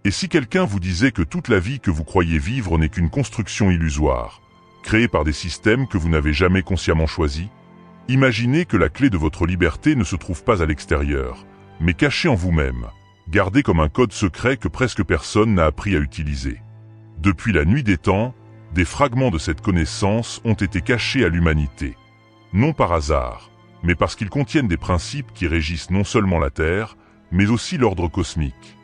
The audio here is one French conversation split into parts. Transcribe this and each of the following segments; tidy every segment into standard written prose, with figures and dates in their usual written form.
Et si quelqu'un vous disait que toute la vie que vous croyez vivre n'est qu'une construction illusoire, créée par des systèmes que vous n'avez jamais consciemment choisis? Imaginez que la clé de votre liberté ne se trouve pas à l'extérieur, mais cachée en vous-même, gardée comme un code secret que presque personne n'a appris à utiliser. Depuis la nuit des temps, des fragments de cette connaissance ont été cachés à l'humanité. Non par hasard, mais parce qu'ils contiennent des principes qui régissent non seulement la Terre, mais aussi l'ordre cosmique.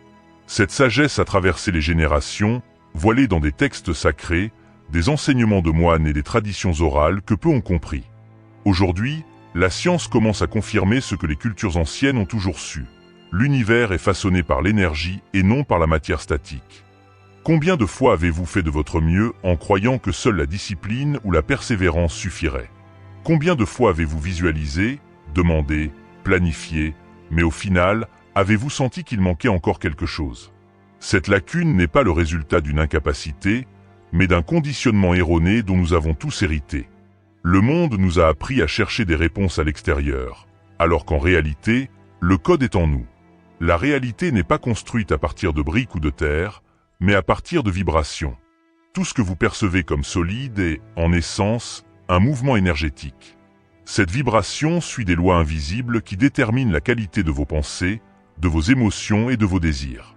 Cette sagesse a traversé les générations, voilée dans des textes sacrés, des enseignements de moines et des traditions orales que peu ont compris. Aujourd'hui, la science commence à confirmer ce que les cultures anciennes ont toujours su. L'univers est façonné par l'énergie et non par la matière statique. Combien de fois avez-vous fait de votre mieux en croyant que seule la discipline ou la persévérance suffirait? Combien de fois avez-vous visualisé, demandé, planifié, mais au final, avez-vous senti qu'il manquait encore quelque chose? Cette lacune n'est pas le résultat d'une incapacité, mais d'un conditionnement erroné dont nous avons tous hérité. Le monde nous a appris à chercher des réponses à l'extérieur, alors qu'en réalité, le code est en nous. La réalité n'est pas construite à partir de briques ou de terre, mais à partir de vibrations. Tout ce que vous percevez comme solide est, en essence, un mouvement énergétique. Cette vibration suit des lois invisibles qui déterminent la qualité de vos pensées, de vos émotions et de vos désirs.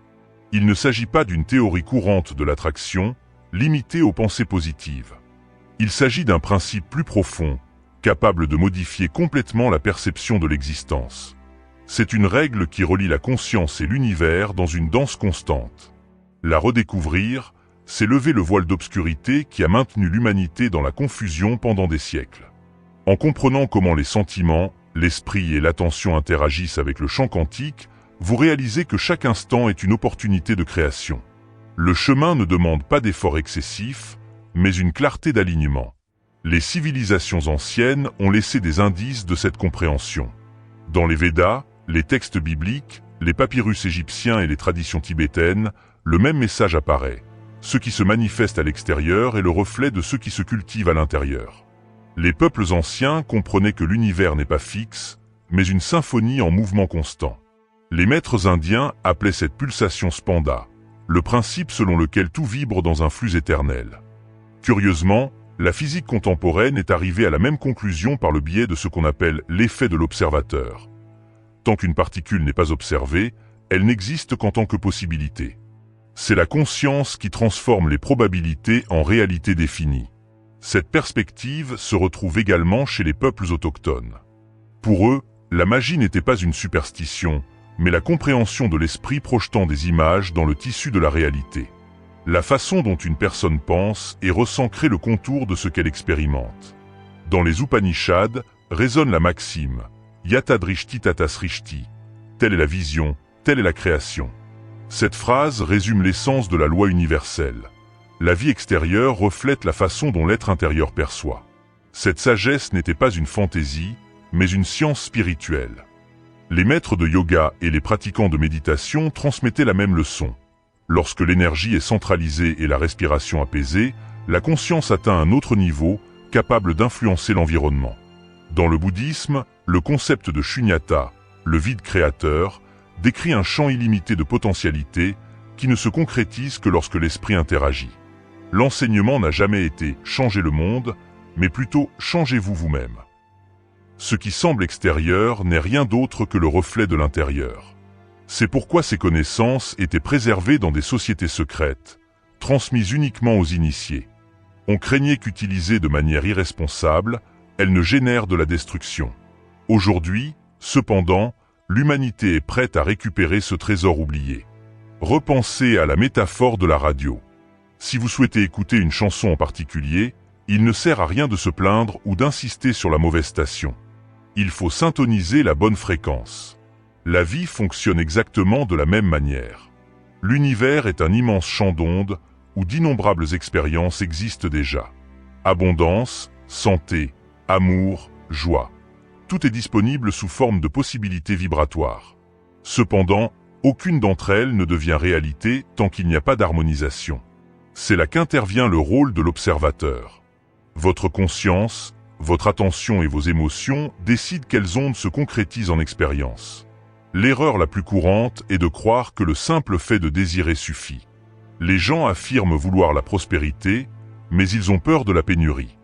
Il ne s'agit pas d'une théorie courante de l'attraction, limitée aux pensées positives. Il s'agit d'un principe plus profond, capable de modifier complètement la perception de l'existence. C'est une règle qui relie la conscience et l'univers dans une danse constante. La redécouvrir, c'est lever le voile d'obscurité qui a maintenu l'humanité dans la confusion pendant des siècles. En comprenant comment les sentiments, l'esprit et l'attention interagissent avec le champ quantique, vous réalisez que chaque instant est une opportunité de création. Le chemin ne demande pas d'efforts excessifs, mais une clarté d'alignement. Les civilisations anciennes ont laissé des indices de cette compréhension. Dans les Védas, les textes bibliques, les papyrus égyptiens et les traditions tibétaines, le même message apparaît. Ce qui se manifeste à l'extérieur est le reflet de ce qui se cultive à l'intérieur. Les peuples anciens comprenaient que l'univers n'est pas fixe, mais une symphonie en mouvement constant. Les maîtres indiens appelaient cette pulsation spanda, le principe selon lequel tout vibre dans un flux éternel. Curieusement, la physique contemporaine est arrivée à la même conclusion par le biais de ce qu'on appelle l'effet de l'observateur. Tant qu'une particule n'est pas observée, elle n'existe qu'en tant que possibilité. C'est la conscience qui transforme les probabilités en réalité définie. Cette perspective se retrouve également chez les peuples autochtones. Pour eux, la magie n'était pas une superstition, mais la compréhension de l'esprit projetant des images dans le tissu de la réalité. La façon dont une personne pense et ressent crée le contour de ce qu'elle expérimente. Dans les Upanishads résonne la maxime « Yatadrishti tatasrishti » « Telle est la vision, telle est la création ». Cette phrase résume l'essence de la loi universelle. La vie extérieure reflète la façon dont l'être intérieur perçoit. Cette sagesse n'était pas une fantaisie, mais une science spirituelle. Les maîtres de yoga et les pratiquants de méditation transmettaient la même leçon. Lorsque l'énergie est centralisée et la respiration apaisée, la conscience atteint un autre niveau, capable d'influencer l'environnement. Dans le bouddhisme, le concept de shunyata, le vide créateur, décrit un champ illimité de potentialités qui ne se concrétise que lorsque l'esprit interagit. L'enseignement n'a jamais été « changez le monde », mais plutôt « changez-vous vous-même ». Ce qui semble extérieur n'est rien d'autre que le reflet de l'intérieur. C'est pourquoi ces connaissances étaient préservées dans des sociétés secrètes, transmises uniquement aux initiés. On craignait qu'utilisées de manière irresponsable, elles ne génèrent de la destruction. Aujourd'hui, cependant, l'humanité est prête à récupérer ce trésor oublié. Repensez à la métaphore de la radio. Si vous souhaitez écouter une chanson en particulier, il ne sert à rien de se plaindre ou d'insister sur la mauvaise station. Il faut syntoniser la bonne fréquence. La vie fonctionne exactement de la même manière. L'univers est un immense champ d'ondes où d'innombrables expériences existent déjà. Abondance, santé, amour, joie. Tout est disponible sous forme de possibilités vibratoires. Cependant, aucune d'entre elles ne devient réalité tant qu'il n'y a pas d'harmonisation. C'est là qu'intervient le rôle de l'observateur. Votre conscience, votre attention et vos émotions décident quelles ondes se concrétisent en expérience. L'erreur la plus courante est de croire que le simple fait de désirer suffit. Les gens affirment vouloir la prospérité, mais ils ont peur de la pénurie.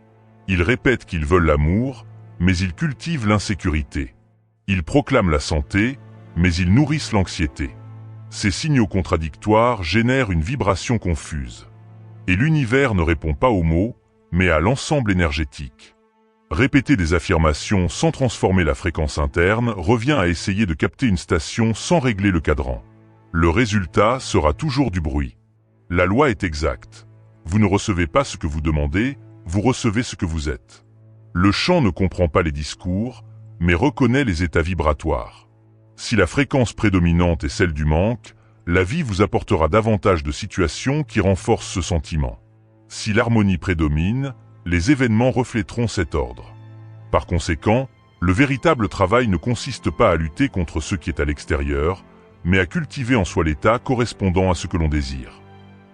Ils répètent qu'ils veulent l'amour, mais ils cultivent l'insécurité. Ils proclament la santé, mais ils nourrissent l'anxiété. Ces signaux contradictoires génèrent une vibration confuse. Et l'univers ne répond pas aux mots, mais à l'ensemble énergétique. Répéter des affirmations sans transformer la fréquence interne revient à essayer de capter une station sans régler le cadran. Le résultat sera toujours du bruit. La loi est exacte. Vous ne recevez pas ce que vous demandez, vous recevez ce que vous êtes. Le chant ne comprend pas les discours, mais reconnaît les états vibratoires. Si la fréquence prédominante est celle du manque, la vie vous apportera davantage de situations qui renforcent ce sentiment. Si l'harmonie prédomine, les événements reflèteront cet ordre. Par conséquent, le véritable travail ne consiste pas à lutter contre ce qui est à l'extérieur, mais à cultiver en soi l'état correspondant à ce que l'on désire.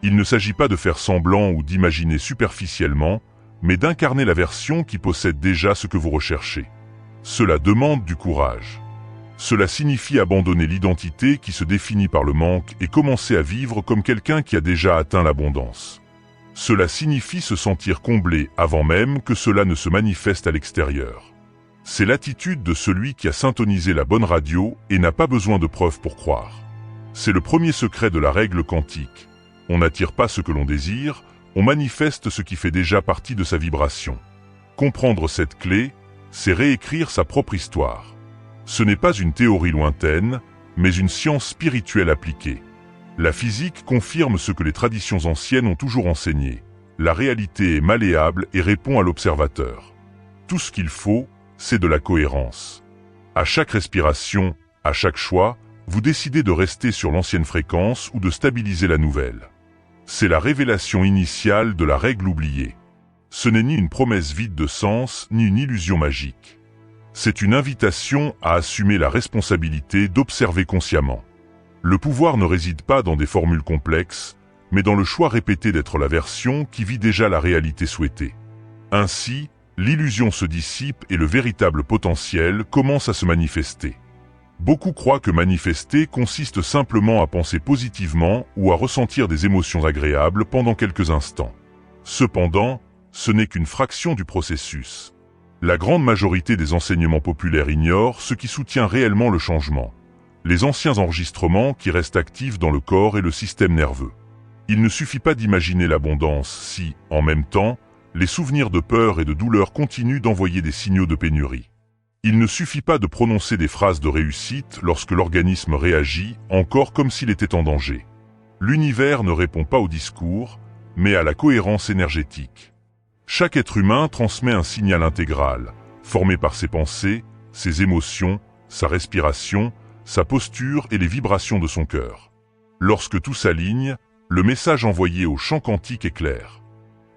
Il ne s'agit pas de faire semblant ou d'imaginer superficiellement, mais d'incarner la version qui possède déjà ce que vous recherchez. Cela demande du courage. Cela signifie abandonner l'identité qui se définit par le manque et commencer à vivre comme quelqu'un qui a déjà atteint l'abondance. Cela signifie se sentir comblé avant même que cela ne se manifeste à l'extérieur. C'est l'attitude de celui qui a syntonisé la bonne radio et n'a pas besoin de preuves pour croire. C'est le premier secret de la règle quantique. On n'attire pas ce que l'on désire, on manifeste ce qui fait déjà partie de sa vibration. Comprendre cette clé, c'est réécrire sa propre histoire. Ce n'est pas une théorie lointaine, mais une science spirituelle appliquée. La physique confirme ce que les traditions anciennes ont toujours enseigné. La réalité est malléable et répond à l'observateur. Tout ce qu'il faut, c'est de la cohérence. À chaque respiration, à chaque choix, vous décidez de rester sur l'ancienne fréquence ou de stabiliser la nouvelle. C'est la révélation initiale de la règle oubliée. Ce n'est ni une promesse vide de sens, ni une illusion magique. C'est une invitation à assumer la responsabilité d'observer consciemment. Le pouvoir ne réside pas dans des formules complexes, mais dans le choix répété d'être la version qui vit déjà la réalité souhaitée. Ainsi, l'illusion se dissipe et le véritable potentiel commence à se manifester. Beaucoup croient que manifester consiste simplement à penser positivement ou à ressentir des émotions agréables pendant quelques instants. Cependant, ce n'est qu'une fraction du processus. La grande majorité des enseignements populaires ignorent ce qui soutient réellement le changement. Les anciens enregistrements qui restent actifs dans le corps et le système nerveux. Il ne suffit pas d'imaginer l'abondance si, en même temps, les souvenirs de peur et de douleur continuent d'envoyer des signaux de pénurie. Il ne suffit pas de prononcer des phrases de réussite lorsque l'organisme réagit, encore comme s'il était en danger. L'univers ne répond pas au discours, mais à la cohérence énergétique. Chaque être humain transmet un signal intégral, formé par ses pensées, ses émotions, sa respiration, sa posture et les vibrations de son cœur. Lorsque tout s'aligne, le message envoyé au champ quantique est clair.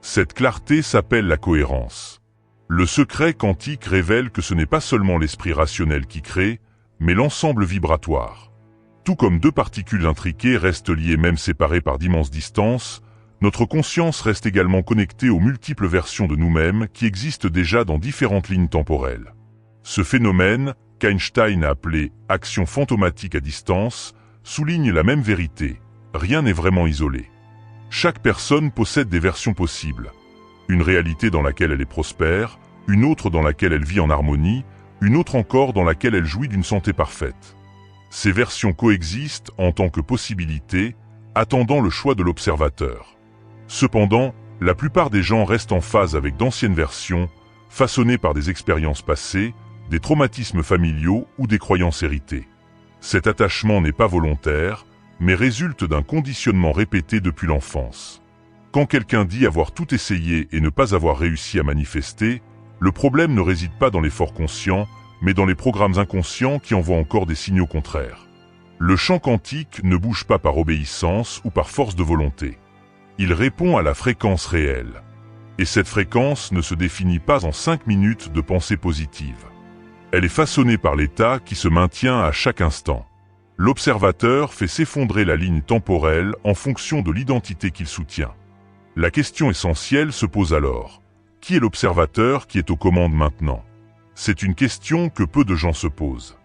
Cette clarté s'appelle la cohérence. Le secret quantique révèle que ce n'est pas seulement l'esprit rationnel qui crée, mais l'ensemble vibratoire. Tout comme deux particules intriquées restent liées même séparées par d'immenses distances, notre conscience reste également connectée aux multiples versions de nous-mêmes qui existent déjà dans différentes lignes temporelles. Ce phénomène, qu'Einstein a appelé « action fantomatique à distance », souligne la même vérité, rien n'est vraiment isolé. Chaque personne possède des versions possibles. Une réalité dans laquelle elle est prospère, une autre dans laquelle elle vit en harmonie, une autre encore dans laquelle elle jouit d'une santé parfaite. Ces versions coexistent en tant que possibilités, attendant le choix de l'observateur. Cependant, la plupart des gens restent en phase avec d'anciennes versions, façonnées par des expériences passées, des traumatismes familiaux ou des croyances héritées. Cet attachement n'est pas volontaire, mais résulte d'un conditionnement répété depuis l'enfance. Quand quelqu'un dit avoir tout essayé et ne pas avoir réussi à manifester, le problème ne réside pas dans l'effort conscient, mais dans les programmes inconscients qui envoient encore des signaux contraires. Le champ quantique ne bouge pas par obéissance ou par force de volonté. Il répond à la fréquence réelle. Et cette fréquence ne se définit pas en 5 minutes de pensée positive. Elle est façonnée par l'état qui se maintient à chaque instant. L'observateur fait s'effondrer la ligne temporelle en fonction de l'identité qu'il soutient. La question essentielle se pose alors. Qui est l'observateur qui est aux commandes maintenant? C'est une question que peu de gens se posent.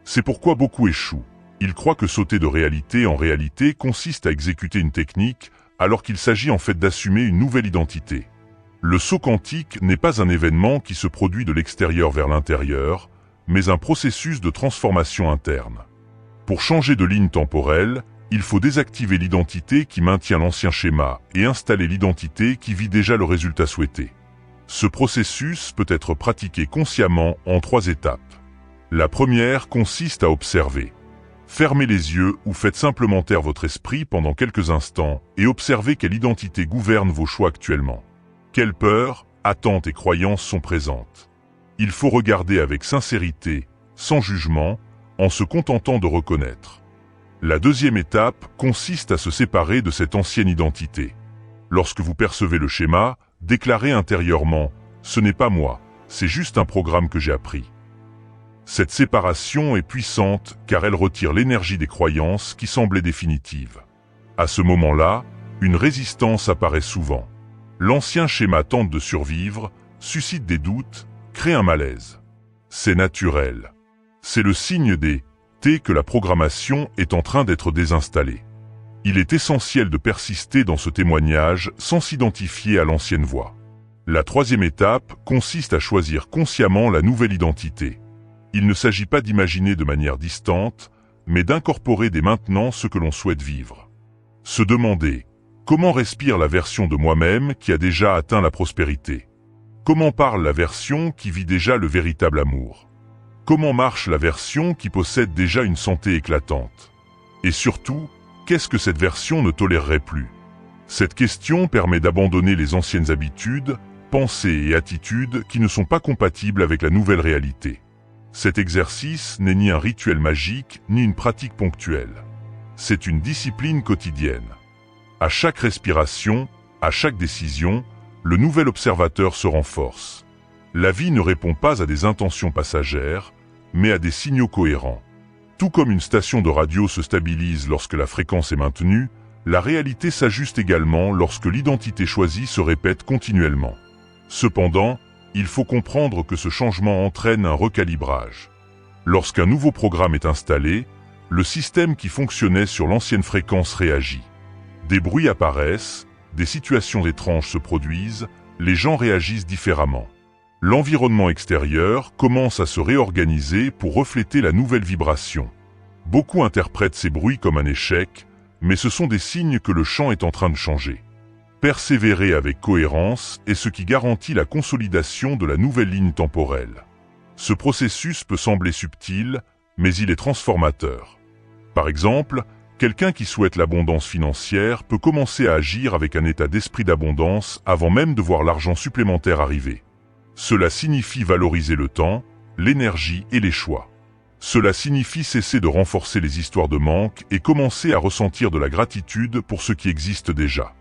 C'est pourquoi beaucoup échouent. Il croit que sauter de réalité en réalité consiste à exécuter une technique, alors qu'il s'agit en fait d'assumer une nouvelle identité. Le saut quantique n'est pas un événement qui se produit de l'extérieur vers l'intérieur, mais un processus de transformation interne. Pour changer de ligne temporelle, il faut désactiver l'identité qui maintient l'ancien schéma et installer l'identité qui vit déjà le résultat souhaité. Ce processus peut être pratiqué consciemment en 3 étapes. La première consiste à observer. Fermez les yeux ou faites simplement taire votre esprit pendant quelques instants et observez quelle identité gouverne vos choix actuellement. Quelles peurs, attentes et croyances sont présentes. Il faut regarder avec sincérité, sans jugement, en se contentant de reconnaître. La deuxième étape consiste à se séparer de cette ancienne identité. Lorsque vous percevez le schéma, déclarez intérieurement « Ce n'est pas moi, c'est juste un programme que j'ai appris ». Cette séparation est puissante car elle retire l'énergie des croyances qui semblaient définitives. À ce moment-là, une résistance apparaît souvent. L'ancien schéma tente de survivre, suscite des doutes, crée un malaise. C'est naturel. C'est le signe des T que la programmation est en train d'être désinstallée. Il est essentiel de persister dans ce témoignage sans s'identifier à l'ancienne voix. La troisième étape consiste à choisir consciemment la nouvelle identité. Il ne s'agit pas d'imaginer de manière distante, mais d'incorporer dès maintenant ce que l'on souhaite vivre. Se demander « Comment respire la version de moi-même qui a déjà atteint la prospérité ? Comment parle la version qui vit déjà le véritable amour ? Comment marche la version qui possède déjà une santé éclatante ? Et surtout, qu'est-ce que cette version ne tolérerait plus ? Cette question permet d'abandonner les anciennes habitudes, pensées et attitudes qui ne sont pas compatibles avec la nouvelle réalité. Cet exercice n'est ni un rituel magique, ni une pratique ponctuelle. C'est une discipline quotidienne. À chaque respiration, à chaque décision, le nouvel observateur se renforce. La vie ne répond pas à des intentions passagères, mais à des signaux cohérents. Tout comme une station de radio se stabilise lorsque la fréquence est maintenue, la réalité s'ajuste également lorsque l'identité choisie se répète continuellement. Cependant, il faut comprendre que ce changement entraîne un recalibrage. Lorsqu'un nouveau programme est installé, le système qui fonctionnait sur l'ancienne fréquence réagit. Des bruits apparaissent, des situations étranges se produisent, les gens réagissent différemment. L'environnement extérieur commence à se réorganiser pour refléter la nouvelle vibration. Beaucoup interprètent ces bruits comme un échec, mais ce sont des signes que le champ est en train de changer. Persévérer avec cohérence est ce qui garantit la consolidation de la nouvelle ligne temporelle. Ce processus peut sembler subtil, mais il est transformateur. Par exemple, quelqu'un qui souhaite l'abondance financière peut commencer à agir avec un état d'esprit d'abondance avant même de voir l'argent supplémentaire arriver. Cela signifie valoriser le temps, l'énergie et les choix. Cela signifie cesser de renforcer les histoires de manque et commencer à ressentir de la gratitude pour ce qui existe déjà.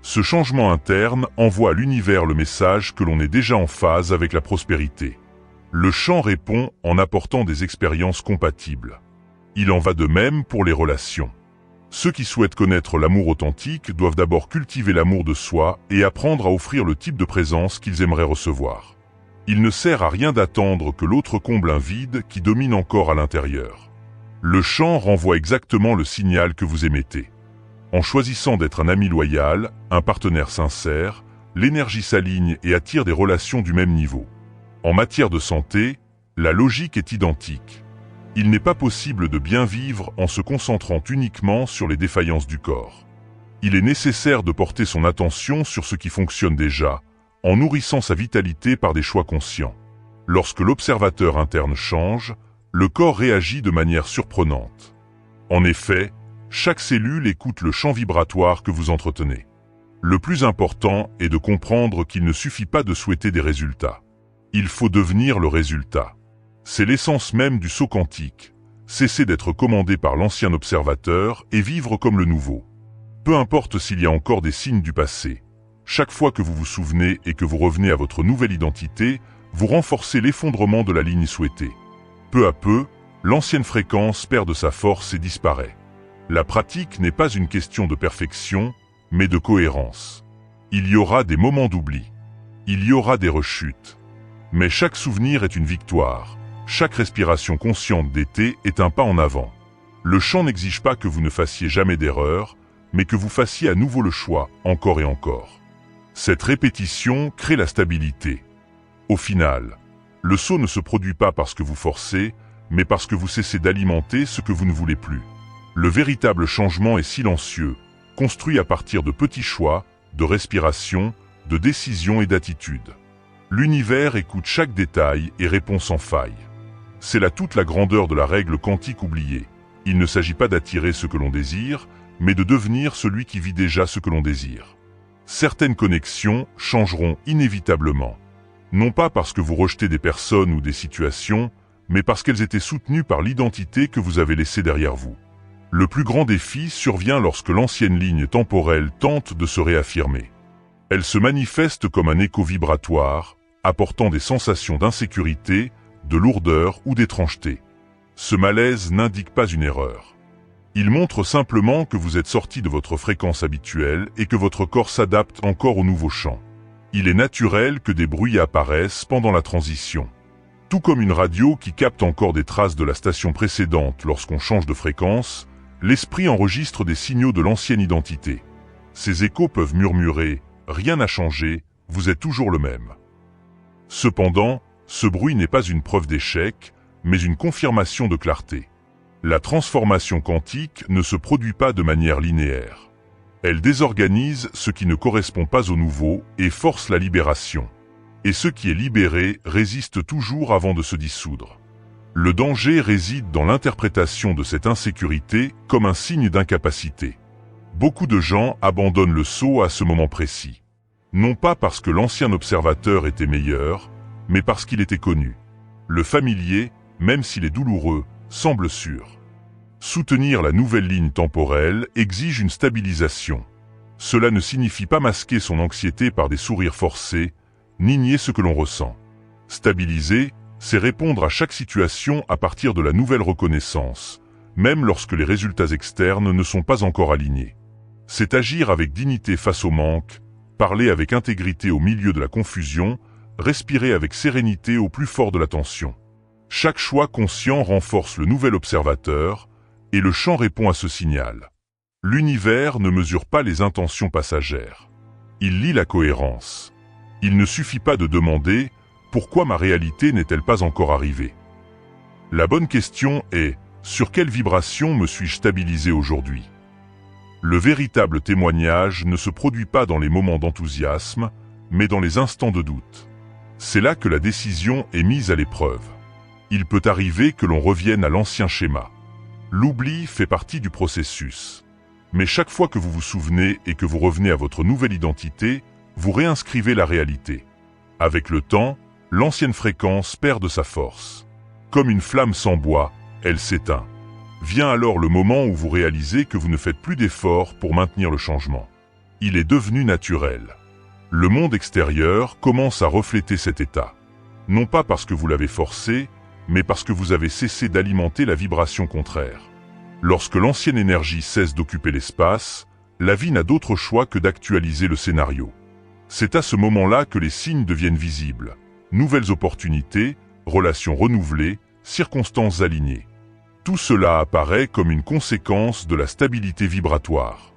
Ce changement interne envoie à l'univers le message que l'on est déjà en phase avec la prospérité. Le champ répond en apportant des expériences compatibles. Il en va de même pour les relations. Ceux qui souhaitent connaître l'amour authentique doivent d'abord cultiver l'amour de soi et apprendre à offrir le type de présence qu'ils aimeraient recevoir. Il ne sert à rien d'attendre que l'autre comble un vide qui domine encore à l'intérieur. Le champ renvoie exactement le signal que vous émettez. En choisissant d'être un ami loyal, un partenaire sincère, l'énergie s'aligne et attire des relations du même niveau. En matière de santé, la logique est identique. Il n'est pas possible de bien vivre en se concentrant uniquement sur les défaillances du corps. Il est nécessaire de porter son attention sur ce qui fonctionne déjà, en nourrissant sa vitalité par des choix conscients. Lorsque l'observateur interne change, le corps réagit de manière surprenante. En effet, chaque cellule écoute le champ vibratoire que vous entretenez. Le plus important est de comprendre qu'il ne suffit pas de souhaiter des résultats. Il faut devenir le résultat. C'est l'essence même du saut quantique. Cesser d'être commandé par l'ancien observateur et vivre comme le nouveau. Peu importe s'il y a encore des signes du passé. Chaque fois que vous vous souvenez et que vous revenez à votre nouvelle identité, vous renforcez l'effondrement de la ligne souhaitée. Peu à peu, l'ancienne fréquence perd de sa force et disparaît. La pratique n'est pas une question de perfection, mais de cohérence. Il y aura des moments d'oubli. Il y aura des rechutes. Mais chaque souvenir est une victoire. Chaque respiration consciente d'été est un pas en avant. Le champ n'exige pas que vous ne fassiez jamais d'erreur, mais que vous fassiez à nouveau le choix, encore et encore. Cette répétition crée la stabilité. Au final, le saut ne se produit pas parce que vous forcez, mais parce que vous cessez d'alimenter ce que vous ne voulez plus. Le véritable changement est silencieux, construit à partir de petits choix, de respiration, de décision et d'attitude. L'univers écoute chaque détail et répond sans faille. C'est là toute la grandeur de la règle quantique oubliée. Il ne s'agit pas d'attirer ce que l'on désire, mais de devenir celui qui vit déjà ce que l'on désire. Certaines connexions changeront inévitablement. Non pas parce que vous rejetez des personnes ou des situations, mais parce qu'elles étaient soutenues par l'identité que vous avez laissée derrière vous. Le plus grand défi survient lorsque l'ancienne ligne temporelle tente de se réaffirmer. Elle se manifeste comme un écho vibratoire, apportant des sensations d'insécurité, de lourdeur ou d'étrangeté. Ce malaise n'indique pas une erreur. Il montre simplement que vous êtes sorti de votre fréquence habituelle et que votre corps s'adapte encore au nouveau champ. Il est naturel que des bruits apparaissent pendant la transition. Tout comme une radio qui capte encore des traces de la station précédente lorsqu'on change de fréquence, l'esprit enregistre des signaux de l'ancienne identité. Ces échos peuvent murmurer « Rien n'a changé, vous êtes toujours le même ». Cependant, ce bruit n'est pas une preuve d'échec, mais une confirmation de clarté. La transformation quantique ne se produit pas de manière linéaire. Elle désorganise ce qui ne correspond pas au nouveau et force la libération. Et ce qui est libéré résiste toujours avant de se dissoudre. Le danger réside dans l'interprétation de cette insécurité comme un signe d'incapacité. Beaucoup de gens abandonnent le saut à ce moment précis. Non pas parce que l'ancien observateur était meilleur, mais parce qu'il était connu. Le familier, même s'il est douloureux, semble sûr. Soutenir la nouvelle ligne temporelle exige une stabilisation. Cela ne signifie pas masquer son anxiété par des sourires forcés, ni nier ce que l'on ressent. Stabiliser, c'est répondre à chaque situation à partir de la nouvelle reconnaissance, même lorsque les résultats externes ne sont pas encore alignés. C'est agir avec dignité face au manque, parler avec intégrité au milieu de la confusion, respirer avec sérénité au plus fort de la tension. Chaque choix conscient renforce le nouvel observateur, et le champ répond à ce signal. L'univers ne mesure pas les intentions passagères. Il lit la cohérence. Il ne suffit pas de demander « Pourquoi ma réalité n'est-elle pas encore arrivée ?» La bonne question est « Sur quelle vibration me suis-je stabilisé aujourd'hui ?» Le véritable témoignage ne se produit pas dans les moments d'enthousiasme, mais dans les instants de doute. C'est là que la décision est mise à l'épreuve. Il peut arriver que l'on revienne à l'ancien schéma. L'oubli fait partie du processus. Mais chaque fois que vous vous souvenez et que vous revenez à votre nouvelle identité, vous réinscrivez la réalité. Avec le temps, l'ancienne fréquence perd de sa force. Comme une flamme sans bois, elle s'éteint. Vient alors le moment où vous réalisez que vous ne faites plus d'efforts pour maintenir le changement. Il est devenu naturel. Le monde extérieur commence à refléter cet état. Non pas parce que vous l'avez forcé, mais parce que vous avez cessé d'alimenter la vibration contraire. Lorsque l'ancienne énergie cesse d'occuper l'espace, la vie n'a d'autre choix que d'actualiser le scénario. C'est à ce moment-là que les signes deviennent visibles. Nouvelles opportunités, relations renouvelées, circonstances alignées. Tout cela apparaît comme une conséquence de la stabilité vibratoire.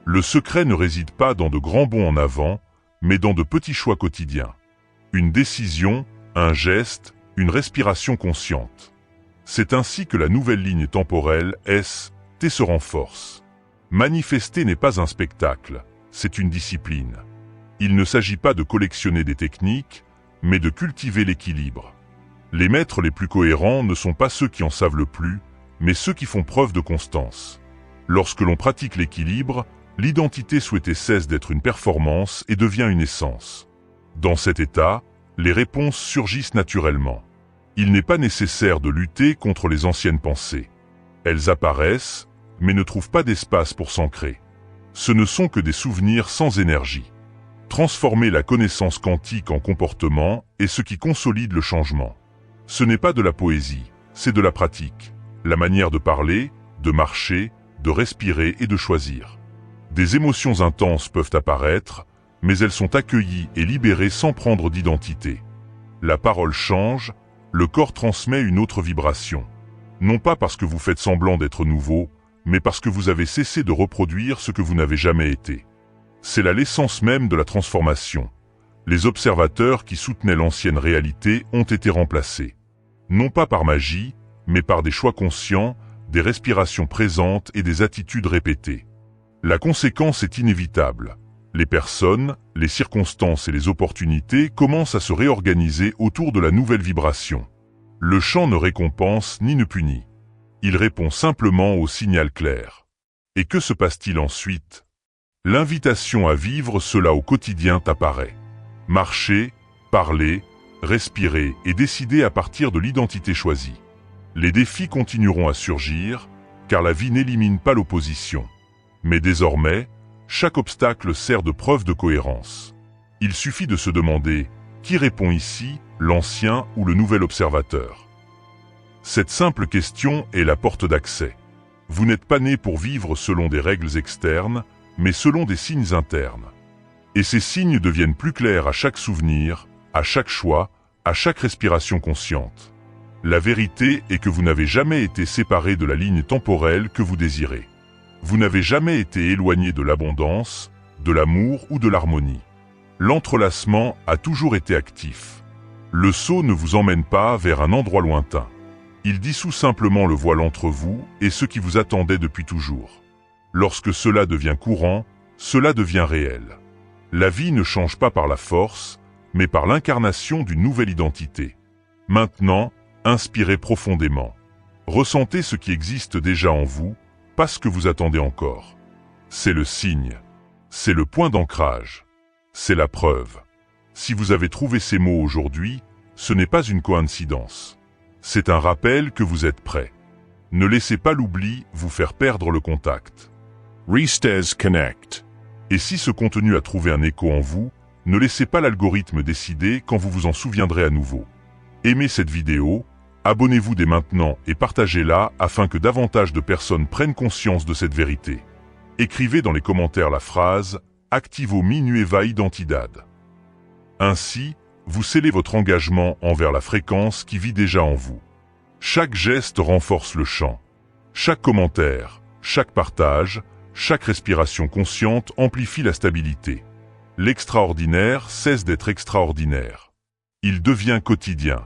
Le secret ne réside pas dans de grands bonds en avant, mais dans de petits choix quotidiens. Une décision, un geste, une respiration consciente. C'est ainsi que la nouvelle ligne temporelle S-T se renforce. Manifester n'est pas un spectacle, c'est une discipline. Il ne s'agit pas de collectionner des techniques, mais de cultiver l'équilibre. Les maîtres les plus cohérents ne sont pas ceux qui en savent le plus, mais ceux qui font preuve de constance. Lorsque l'on pratique l'équilibre, l'identité souhaitée cesse d'être une performance et devient une essence. Dans cet état, les réponses surgissent naturellement. Il n'est pas nécessaire de lutter contre les anciennes pensées. Elles apparaissent, mais ne trouvent pas d'espace pour s'ancrer. Ce ne sont que des souvenirs sans énergie. Transformer la connaissance quantique en comportement est ce qui consolide le changement. Ce n'est pas de la poésie, c'est de la pratique. La manière de parler, de marcher, de respirer et de choisir. Des émotions intenses peuvent apparaître, mais elles sont accueillies et libérées sans prendre d'identité. La parole change, le corps transmet une autre vibration. Non pas parce que vous faites semblant d'être nouveau, mais parce que vous avez cessé de reproduire ce que vous n'avez jamais été. C'est là l'essence même de la transformation. Les observateurs qui soutenaient l'ancienne réalité ont été remplacés. Non pas par magie, mais par des choix conscients, des respirations présentes et des attitudes répétées. La conséquence est inévitable. Les personnes, les circonstances et les opportunités commencent à se réorganiser autour de la nouvelle vibration. Le chant ne récompense ni ne punit. Il répond simplement au signal clair. Et que se passe-t-il ensuite? L'invitation à vivre cela au quotidien t'apparaît. Marcher, parler, respirer et décider à partir de l'identité choisie. Les défis continueront à surgir, car la vie n'élimine pas l'opposition. Mais désormais, chaque obstacle sert de preuve de cohérence. Il suffit de se demander, qui répond ici, l'ancien ou le nouvel observateur? Cette simple question est la porte d'accès. Vous n'êtes pas né pour vivre selon des règles externes, mais selon des signes internes. Et ces signes deviennent plus clairs à chaque souvenir, à chaque choix, à chaque respiration consciente. La vérité est que vous n'avez jamais été séparé de la ligne temporelle que vous désirez. Vous n'avez jamais été éloigné de l'abondance, de l'amour ou de l'harmonie. L'entrelacement a toujours été actif. Le saut ne vous emmène pas vers un endroit lointain. Il dissout simplement le voile entre vous et ce qui vous attendait depuis toujours. Lorsque cela devient courant, cela devient réel. La vie ne change pas par la force, mais par l'incarnation d'une nouvelle identité. Maintenant, inspirez profondément. Ressentez ce qui existe déjà en vous, pas ce que vous attendez encore. C'est le signe. C'est le point d'ancrage. C'est la preuve. Si vous avez trouvé ces mots aujourd'hui, ce n'est pas une coïncidence. C'est un rappel que vous êtes prêt. Ne laissez pas l'oubli vous faire perdre le contact. Restez Connect. Et si ce contenu a trouvé un écho en vous, ne laissez pas l'algorithme décider quand vous vous en souviendrez à nouveau. Aimez cette vidéo, abonnez-vous dès maintenant et partagez-la afin que davantage de personnes prennent conscience de cette vérité. Écrivez dans les commentaires la phrase « Activo mi nueva identidad ». Ainsi, vous scellez votre engagement envers la fréquence qui vit déjà en vous. Chaque geste renforce le chant. Chaque commentaire, chaque partage, chaque respiration consciente amplifie la stabilité. L'extraordinaire cesse d'être extraordinaire. Il devient quotidien.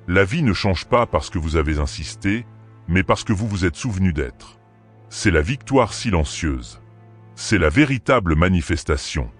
La vie ne change pas parce que vous avez insisté, mais parce que vous vous êtes souvenu d'être. C'est la victoire silencieuse. C'est la véritable manifestation.